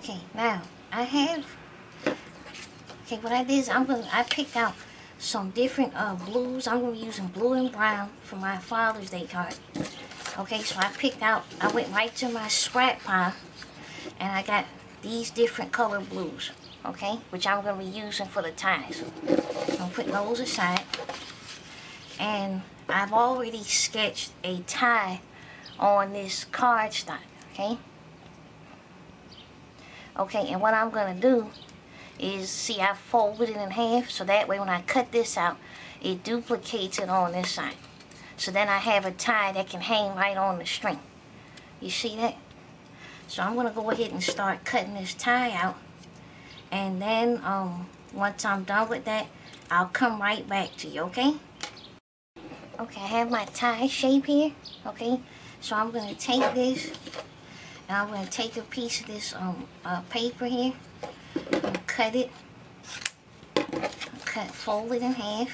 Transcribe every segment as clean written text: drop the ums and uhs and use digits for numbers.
Okay, now what I did is I picked out some different blues. I'm gonna be using blue and brown for my Father's Day card. Okay, so I went right to my scrap pile and I got these different color blues, okay, which I'm gonna be using for the ties. I'll put those aside, and I've already sketched a tie on this cardstock, okay? Okay, and what I'm gonna do is, see, I folded it in half, so that way when I cut this out, it duplicates it on this side. So then I have a tie that can hang right on the string. You see that? So I'm gonna go ahead and start cutting this tie out, and then once I'm done with that, I'll come right back to you, okay? Okay, I have my tie shape here, okay? So I'm gonna take this, and I'm gonna take a piece of this paper here, and cut it, fold it in half.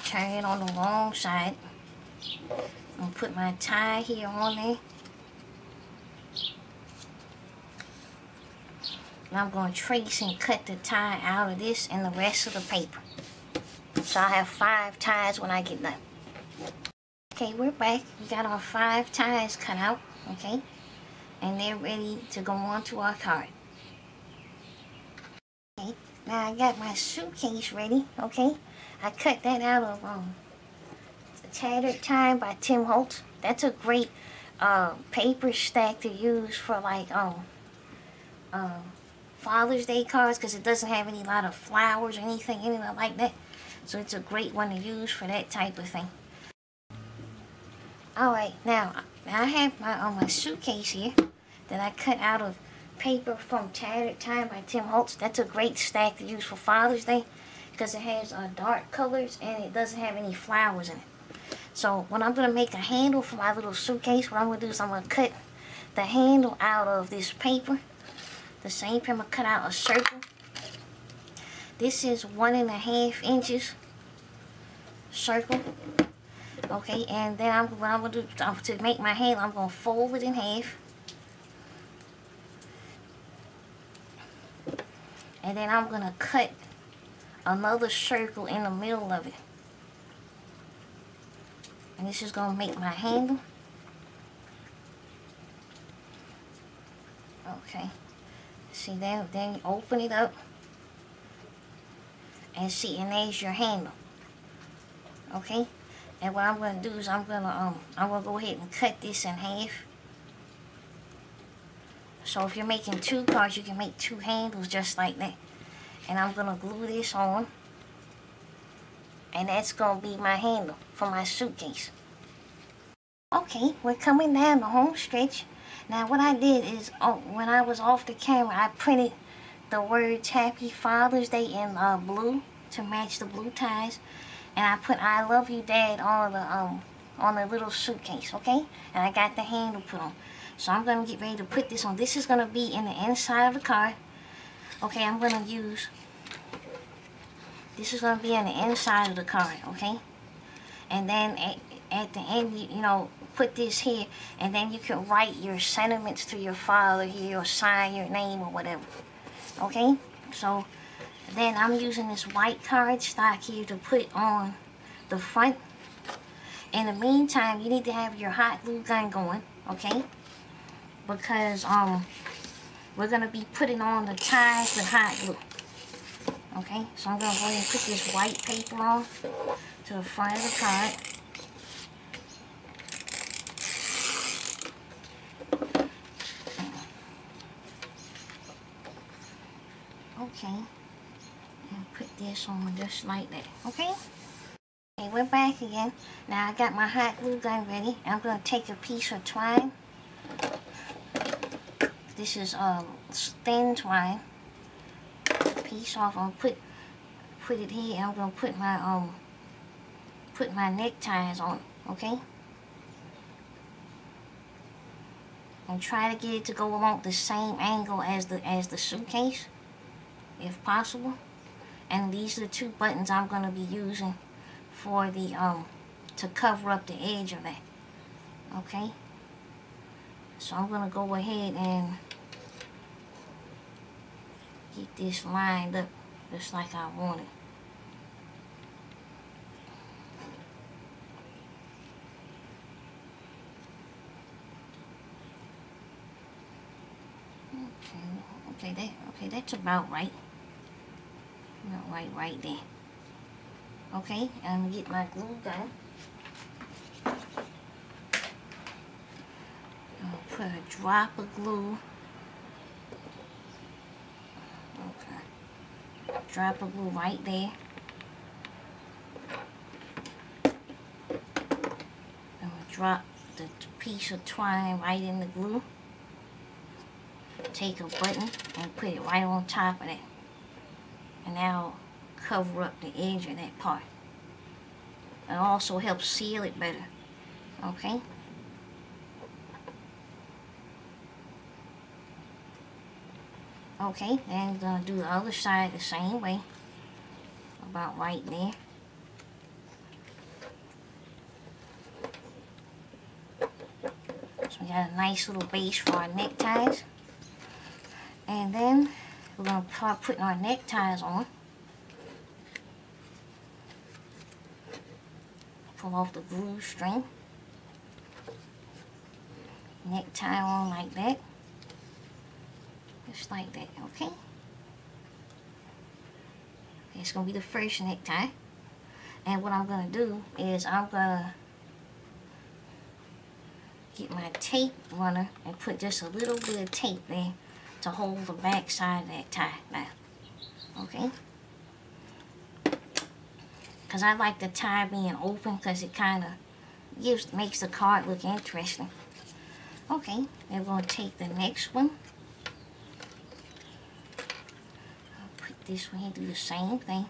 Turn it on the wrong side. I'm gonna put my tie here on there. And I'm going to trace and cut the tie out of this and the rest of the paper. So I have 5 ties when I get done. Okay, we're back. We got our 5 ties cut out, okay? And they're ready to go onto our card. Okay, now I got my suitcase ready, okay? I cut that out of Tattered Time by Tim Holtz. That's a great paper stack to use for like Father's Day cards, because it doesn't have any lot of flowers or anything in it like that. So it's a great one to use for that type of thing. Alright, now I have my suitcase here that I cut out of paper from Tattered Time by Tim Holtz. That's a great stack to use for Father's Day because it has dark colors and it doesn't have any flowers in it. So when I'm going to make a handle for my little suitcase, what I'm going to do is I'm going to cut the handle out of this paper. The same paper, I'm going to cut out a circle. This is 1.5 inches circle. Okay, and then what I'm going to do to make my handle, I'm going to fold it in half. And then I'm going to cut another circle in the middle of it. And this is going to make my handle. Okay. See, then you open it up. And see, and there's your handle. Okay? And what I'm going to do is I'm going to go ahead and cut this in half. So if you're making 2 cards, you can make 2 handles just like that. And I'm going to glue this on. And that's going to be my handle for my suitcase. Okay, we're coming down the home stretch. Now what I did is, when I was off the camera, I printed the words Happy Father's Day in blue to match the blue ties. And I put I love you Dad on the little suitcase, okay? And I got the handle put on. So I'm going to get ready to put this on. This is going to be in the inside of the card. Okay, I'm going to use, this is going to be in the inside of the card, okay? And then at the end, you know, put this here, and then you can write your sentiments to your father here, or sign your name or whatever. Okay? So then I'm using this white cardstock here to put on the front. In the meantime, you need to have your hot glue gun going, okay? Because we're gonna be putting on the ties with hot glue. Okay, so I'm gonna go ahead and put this white paper on to the front of the card. Okay, and put this on just like that, okay? Okay, we're back again. Now I got my hot glue gun ready. I'm going to take a piece of twine. This is thin twine. Piece off. I'm gonna put it here. I'm gonna put my neckties on. Okay. And try to get it to go along the same angle as the suitcase, if possible. And these are the 2 buttons I'm going to be using for the to cover up the edge of that. Okay, so I'm gonna go ahead and get this lined up just like I want it. Okay, that's about right. Right there. Okay, I'm gonna get my glue gun. I'm gonna put a drop of glue. Okay, drop of glue right there. I'm gonna drop the piece of twine right in the glue. Take a button and put it right on top of that. And that'll cover up the edge of that part. It also helps seal it better. Okay? Okay, then I'm gonna do the other side the same way. About right there. So we got a nice little base for our neckties. And then we're going to start putting our neckties on. Pull off the glue string. Necktie on like that. Just like that, okay? It's going to be the first necktie. And what I'm going to do is I'm going to get my tape runner and put just a little bit of tape there to hold the back side of that tie now. Okay? Because I like the tie being open because it kind of makes the card look interesting. Okay, then we're going to take the next one. I'll put this one here, do the same thing.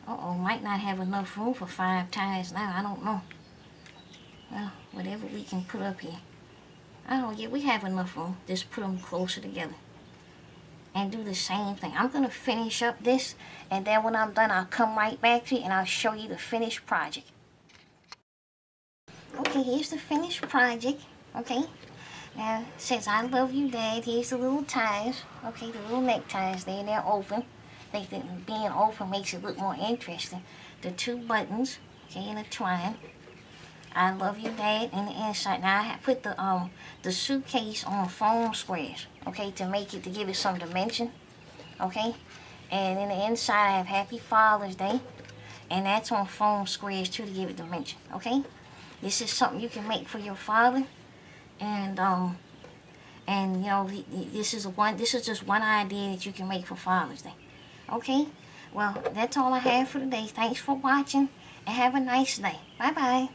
Uh-oh, might not have enough room for 5 ties now, I don't know. Well, whatever we can put up here. I don't know, yeah, we have enough room. Just put them closer together. And do the same thing. I'm going to finish up this, and then when I'm done, I'll come right back to you and I'll show you the finished project. Okay, here's the finished project. Okay, now it says I love you, Dad. Here's the little ties. Okay, the little neckties there, they're open. I think that being open makes it look more interesting. The 2 buttons, okay, and the twine. I love you, Dad, in the inside. Now I have put the suitcase on foam squares, okay, to give it some dimension, okay. And in the inside I have Happy Father's Day, and that's on foam squares too to give it dimension, okay. This is something you can make for your father, and you know, this is just one idea that you can make for Father's Day, okay. Well, that's all I have for today. Thanks for watching, and have a nice day. Bye bye.